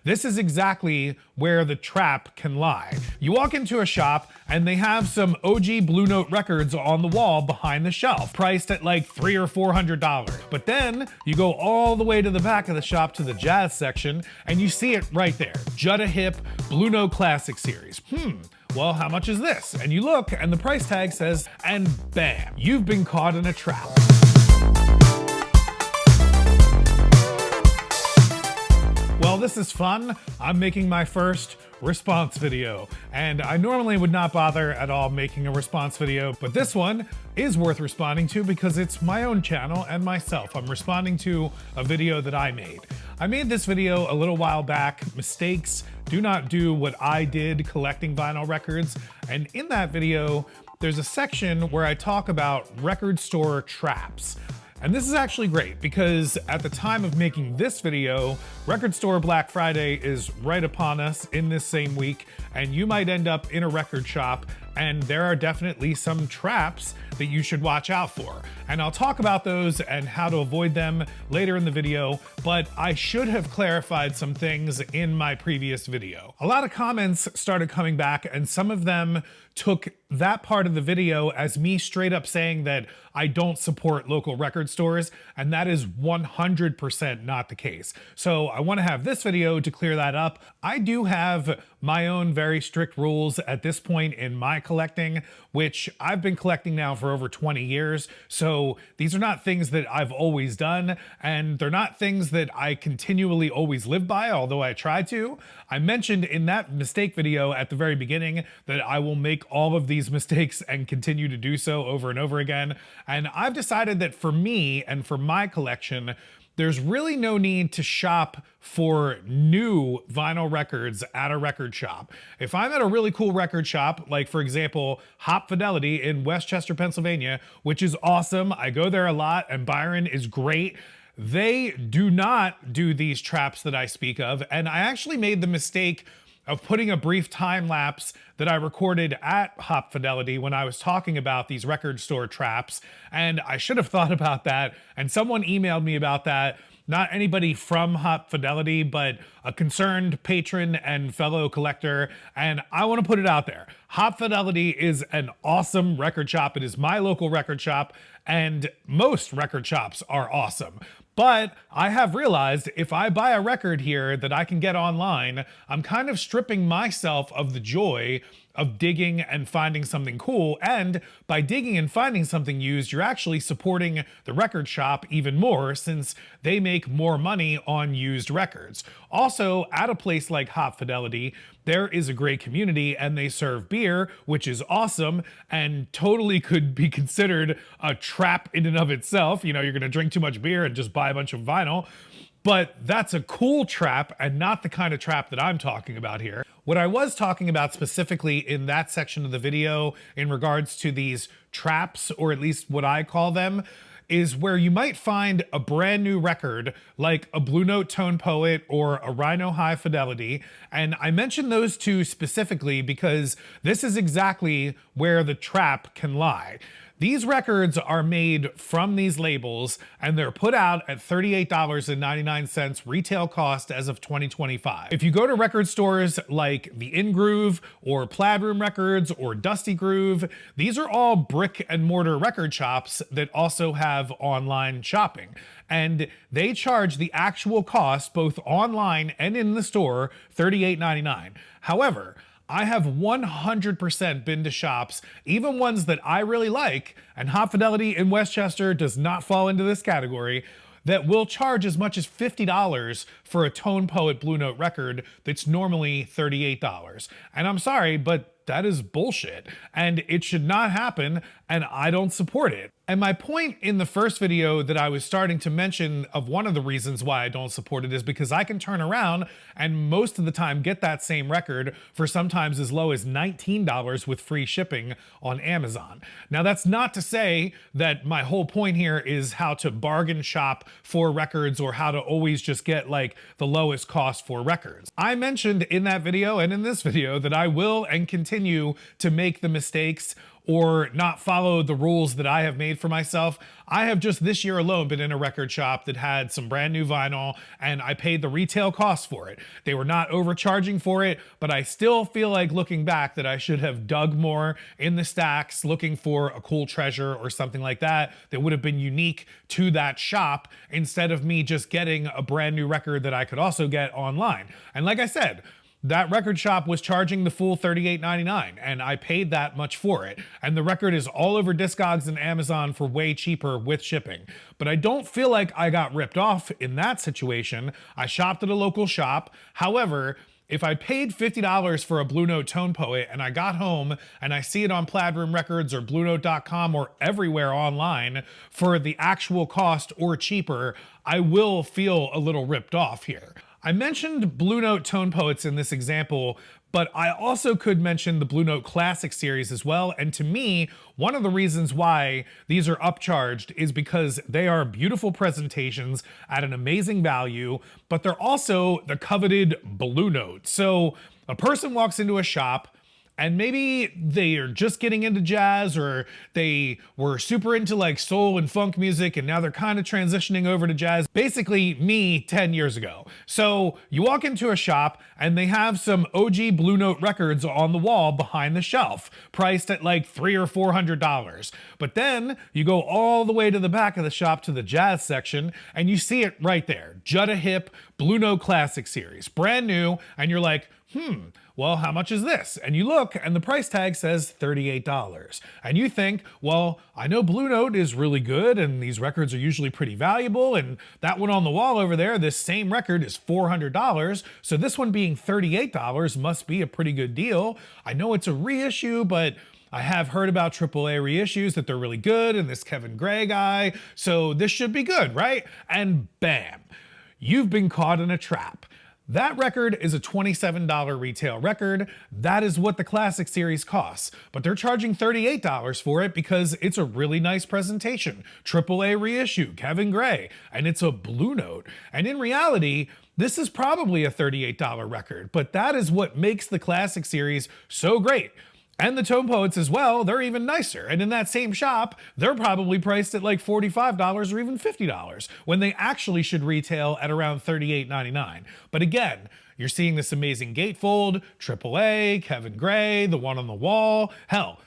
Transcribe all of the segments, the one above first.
This is exactly where the trap can lie. You walk into a shop and they have some OG Blue Note records on the wall behind the shelf, priced at like $300 or $400. But then you go all the way to the back of the shop to the jazz section and you see it right there. Jutta Hip Blue Note Classic Series. Well, how much is this? And you look and the price tag says, and bam, you've been caught in a trap. Well, this is fun. I'm making my first response video, and I normally would not bother at all making a response video, but this one is worth responding to because it's my own channel and myself. I'm responding to a video that I made. I made this video a little while back, mistakes do not do what I did collecting vinyl records, and in that video, there's a section where I talk about record store traps. And this is actually great because at the time of making this video, Record Store Black Friday is right upon us in this same week, and you might end up in a record shop and there are definitely some traps that you should watch out for. And I'll talk about those and how to avoid them later in the video, but I should have clarified some things in my previous video. A lot of comments started coming back and some of them took that part of the video as me straight up saying that I don't support local record stores, and that is 100% not the case. So I want to have this video to clear that up. I do have my own very strict rules at this point in my collecting, which I've been collecting now for over 20 years. So these are not things that I've always done, and they're not things that I continually always live by, although I try to. I mentioned in that mistake video at the very beginning that I will make all of these mistakes and continue to do so over and over again. And I've decided that for me and for my collection, there's really no need to shop for new vinyl records at a record shop. If I'm at a really cool record shop, like for example, Hop Fidelity in Westchester, Pennsylvania, which is awesome. I go there a lot and Byron is great. They do not do these traps that I speak of. And I actually made the mistake of putting a brief time lapse that I recorded at Hop Fidelity when I was talking about these record store traps. And I should have thought about that. And someone emailed me about that. Not anybody from Hop Fidelity, but a concerned patron and fellow collector. And I want to put it out there. Hop Fidelity is an awesome record shop. It is my local record shop, and most record shops are awesome. But I have realized if I buy a record here that I can get online, I'm kind of stripping myself of the joy of digging and finding something cool. And by digging and finding something used, you're actually supporting the record shop even more since they make more money on used records. Also, at a place like Hop Fidelity, there is a great community and they serve beer, which is awesome and totally could be considered a trap in and of itself. You know, you're going to drink too much beer and just buy a bunch of vinyl. But that's a cool trap and not the kind of trap that I'm talking about here. What I was talking about specifically in that section of the video in regards to these traps, or at least what I call them, is where you might find a brand new record like a Blue Note Tone Poet or a Rhino High Fidelity. And I mention those two specifically because this is exactly where the trap can lie. These records are made from these labels and they're put out at $38.99 retail cost as of 2025. If you go to record stores like the In Groove or Plaid Room Records or Dusty Groove, these are all brick and mortar record shops that also have online shopping. And they charge the actual cost both online and in the store, $38.99. However, I have 100% been to shops, even ones that I really like, and Hop Fidelity in Westchester does not fall into this category, that will charge as much as $50 for a Tone Poet Blue Note record that's normally $38. And I'm sorry, but that is bullshit, and it should not happen, and I don't support it. And my point in the first video that I was starting to mention of one of the reasons why I don't support it is because I can turn around and most of the time get that same record for sometimes as low as $19 with free shipping on Amazon. Now that's not to say that my whole point here is how to bargain shop for records or how to always just get like the lowest cost for records. I mentioned in that video and in this video that I will and continue to make the mistakes or not follow the rules that I have made for myself. I have just this year alone been in a record shop that had some brand new vinyl, and I paid the retail cost for it. They were not overcharging for it, but I still feel like looking back that I should have dug more in the stacks looking for a cool treasure or something like that that would have been unique to that shop, instead of me just getting a brand new record that I could also get online. And like I said, that record shop was charging the full $38.99, and I paid that much for it. And the record is all over Discogs and Amazon for way cheaper with shipping. But I don't feel like I got ripped off in that situation. I shopped at a local shop. However, if I paid $50 for a Blue Note Tone Poet and I got home and I see it on Plaid Room Records or BlueNote.com or everywhere online for the actual cost or cheaper, I will feel a little ripped off here. I mentioned Blue Note Tone Poets in this example, but I also could mention the Blue Note Classic series as well. And to me, one of the reasons why these are upcharged is because they are beautiful presentations at an amazing value, but they're also the coveted Blue Note. So a person walks into a shop, and maybe they are just getting into jazz, or they were super into like soul and funk music and now they're kind of transitioning over to jazz. Basically me 10 years ago. So you walk into a shop and they have some OG Blue Note records on the wall behind the shelf, priced at like $300 or $400. But then you go all the way to the back of the shop to the jazz section and you see it right there. Jutta Hip Blue Note Classic series, brand new, and you're like, well, how much is this? And you look and the price tag says $38. And you think, well, I know Blue Note is really good and these records are usually pretty valuable, and that one on the wall over there, this same record is $400. So this one being $38 must be a pretty good deal. I know it's a reissue, but I have heard about AAA reissues that they're really good, and this Kevin Gray guy, so this should be good, right? And bam, you've been caught in a trap. That record is a $27 retail record. That is what the Classic series costs, but they're charging $38 for it because it's a really nice presentation. AAA reissue, Kevin Gray, and it's a Blue Note. And in reality, this is probably a $38 record, but that is what makes the Classic series so great. And the Tone Poets as well, they're even nicer. And in that same shop, they're probably priced at like $45 or even $50 when they actually should retail at around $38.99. But again, you're seeing this amazing gatefold, AAA, Kevin Gray, the one on the wall. Hell,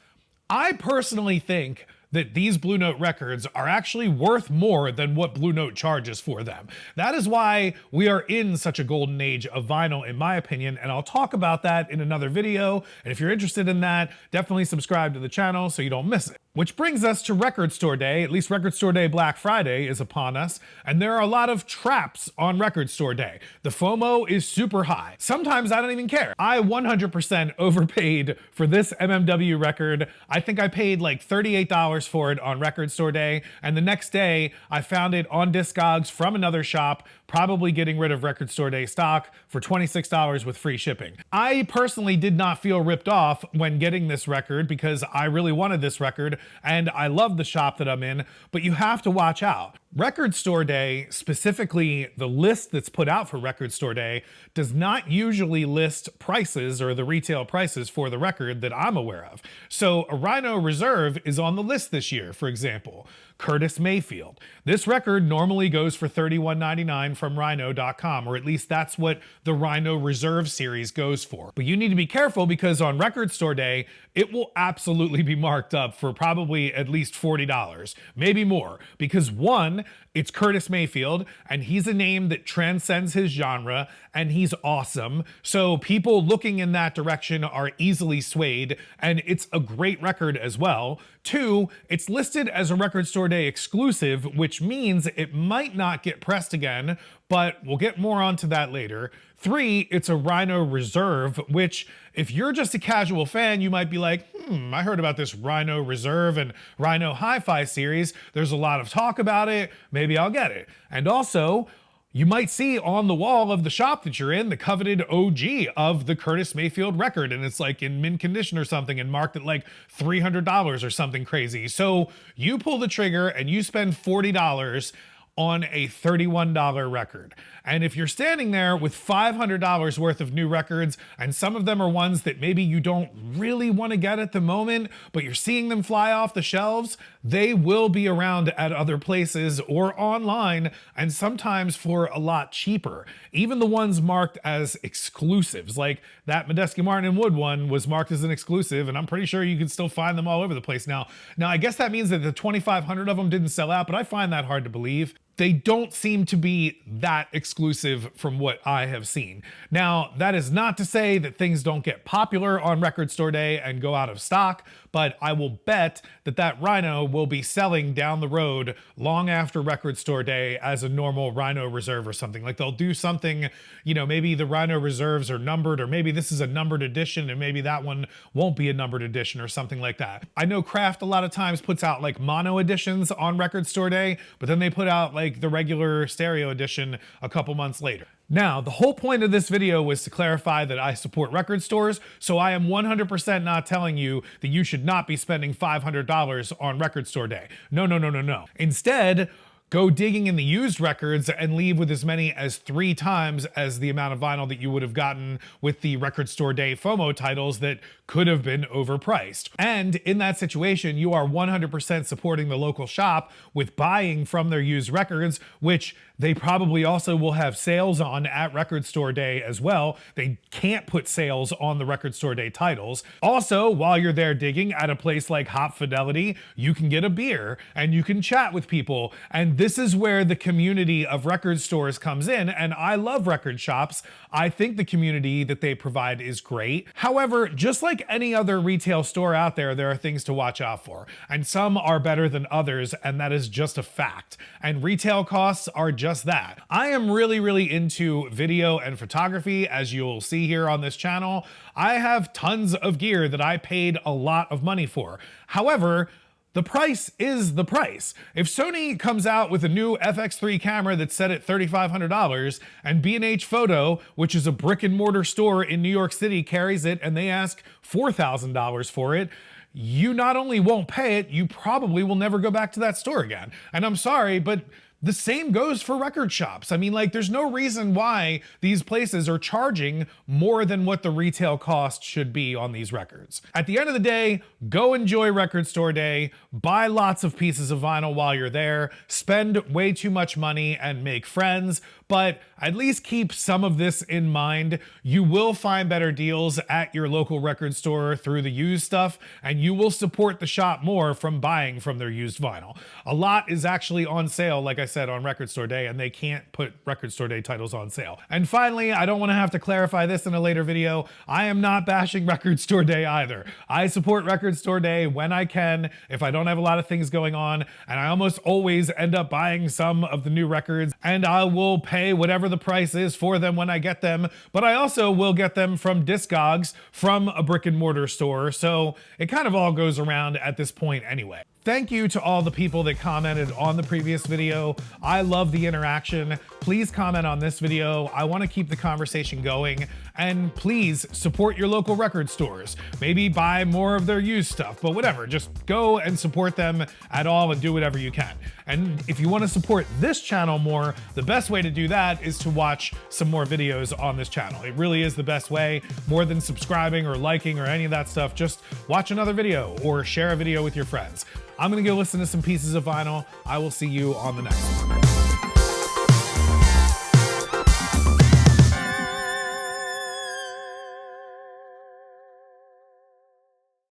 I personally think that these Blue Note records are actually worth more than what Blue Note charges for them. That is why we are in such a golden age of vinyl, in my opinion, and I'll talk about that in another video. And if you're interested in that, definitely subscribe to the channel so you don't miss it. Which brings us to Record Store Day. At least Record Store Day Black Friday is upon us, and there are a lot of traps on Record Store Day. The FOMO is super high. Sometimes I don't even care. I 100% overpaid for this MMW record. I think I paid like $38 for it on Record Store Day, and the next day I found it on Discogs from another shop, probably getting rid of Record Store Day stock, for $26 with free shipping. I personally did not feel ripped off when getting this record because I really wanted this record and I love the shop that I'm in, but you have to watch out. Record Store Day, specifically the list that's put out for Record Store Day, does not usually list prices or the retail prices for the record that I'm aware of. So a Rhino Reserve is on the list this year, for example. Curtis Mayfield. This record normally goes for $31.99 from Rhino.com, or at least that's what the Rhino Reserve series goes for. But you need to be careful because on Record Store Day, it will absolutely be marked up for probably at least $40, maybe more, because one, it's Curtis Mayfield, and he's a name that transcends his genre, and he's awesome. So people looking in that direction are easily swayed, and it's a great record as well. Two, it's listed as a Record Store Day exclusive, which means it might not get pressed again, but we'll get more onto that later. Three, it's a Rhino Reserve, which if you're just a casual fan, you might be like, I heard about this Rhino Reserve and Rhino Hi-Fi series. There's a lot of talk about it. Maybe I'll get it. And also, you might see on the wall of the shop that you're in the coveted OG of the Curtis Mayfield record, and it's like in mint condition or something and marked at like $300 or something crazy. So you pull the trigger and you spend $40 on a $31 record. And if you're standing there with $500 worth of new records, and some of them are ones that maybe you don't really want to get at the moment, but you're seeing them fly off the shelves, they will be around at other places or online, and sometimes for a lot cheaper. Even the ones marked as exclusives, like that Medeski Martin and Wood one was marked as an exclusive, and I'm pretty sure you can still find them all over the place now. Now, I guess that means that the 2,500 of them didn't sell out, but I find that hard to believe. They don't seem to be that exclusive from what I have seen. Now, that is not to say that things don't get popular on Record Store Day and go out of stock, but I will bet that that Rhino will be selling down the road long after Record Store Day as a normal Rhino Reserve or something. Like they'll do something, you know, maybe the Rhino Reserves are numbered, or maybe this is a numbered edition and maybe that one won't be a numbered edition or something like that. I know Kraft a lot of times puts out like mono editions on Record Store Day, but then they put out like the regular stereo edition a couple months later. Now, the whole point of this video was to clarify that I support record stores, so I am 100% not telling you that you should not be spending $500 on Record Store Day. No, no, no, no, no. Instead, go digging in the used records and leave with as many as 3 times as the amount of vinyl that you would have gotten with the Record Store Day FOMO titles that could have been overpriced. And in that situation, you are 100% supporting the local shop with buying from their used records, which they probably also will have sales on at Record Store Day as well. They can't put sales on the Record Store Day titles. Also, while you're there digging at a place like Hop Fidelity, you can get a beer and you can chat with people. And this is where the community of record stores comes in. And I love record shops. I think the community that they provide is great. However, just like any other retail store out there, there are things to watch out for. And some are better than others, and that is just a fact. And retail costs are just that. I am really into video and photography, as you'll see here on this channel. I have tons of gear that I paid a lot of money for. However, the price is the price. If Sony comes out with a new FX3 camera that's set at $3,500 and B&H Photo, which is a brick and mortar store in New York City, carries it and they ask $4,000 for it, you not only won't pay it, you probably will never go back to that store again. And I'm sorry, but the same goes for record shops. I mean, like, there's no reason why these places are charging more than what the retail cost should be on these records. At the end of the day, go enjoy Record Store Day, buy lots of pieces of vinyl while you're there, spend way too much money and make friends, but at least keep some of this in mind. You will find better deals at your local record store through the used stuff, and you will support the shop more from buying from their used vinyl. A lot is actually on sale, like I said, on Record Store Day, and they can't put Record Store Day titles on sale. And finally, I don't want to have to clarify this in a later video, I am not bashing Record Store Day either. I support Record Store Day when I can, if I don't have a lot of things going on, and I almost always end up buying some of the new records, and I will pay whatever the price is for them when I get them, but I also will get them from Discogs, from a brick and mortar store, so it kind of all goes around at this point anyway. Thank you to all the people that commented on the previous video. I love the interaction. Please comment on this video. I want to keep the conversation going. And please support your local record stores. Maybe buy more of their used stuff, but whatever. Just go and support them at all and do whatever you can. And if you want to support this channel more, the best way to do that is to watch some more videos on this channel. It really is the best way, more than subscribing or liking or any of that stuff. Just watch another video or share a video with your friends. I'm gonna go listen to some pieces of vinyl. I will see you on the next one.